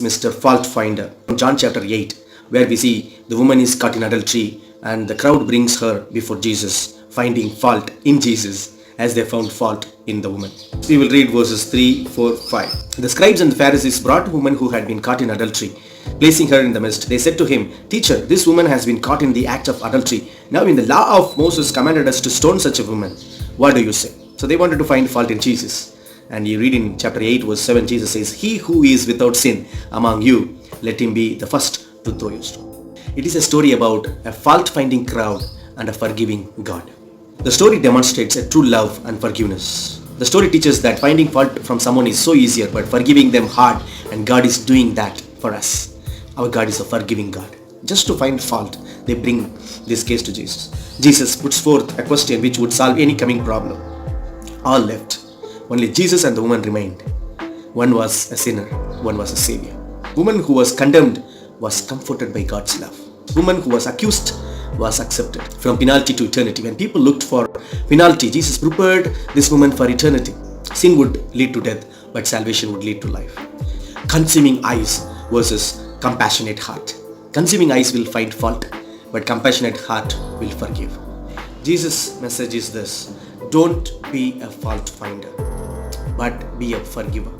Mr. Fault Finder. In John chapter 8, where we see the woman is caught in adultery and the crowd brings her before Jesus, finding fault in Jesus as they found fault in the woman. We will read verses 3, 4, 5. The scribes and the Pharisees brought a woman who had been caught in adultery. Placing her in the midst, they said to him, "Teacher, this woman has been caught in the act of adultery. Now in the law of Moses commanded us to stone such a woman. What do you say?" So they wanted to find fault in Jesus. And you read in chapter 8 verse 7, Jesus says, "He who is without sin among you, let him be the first to throw you stone." It is a story about a fault-finding crowd and a forgiving God. The story demonstrates a true love and forgiveness. The story teaches that finding fault from someone is so easier, but forgiving them hard, and God is doing that for us. Our God is a forgiving God. Just to find fault, they bring this case to Jesus. Jesus puts forth a question which would solve any coming problem. All left. Only Jesus and the woman remained. One was a sinner, one was a savior. Woman who was condemned was comforted by God's love. Woman who was accused was accepted. From penalty to eternity. When people looked for penalty, Jesus prepared this woman for eternity. Sin would lead to death, but salvation would lead to life. Consuming eyes versus compassionate heart. Consuming eyes will find fault, but compassionate heart will forgive. Jesus' message is this: don't be a fault finder, but be a forgiver.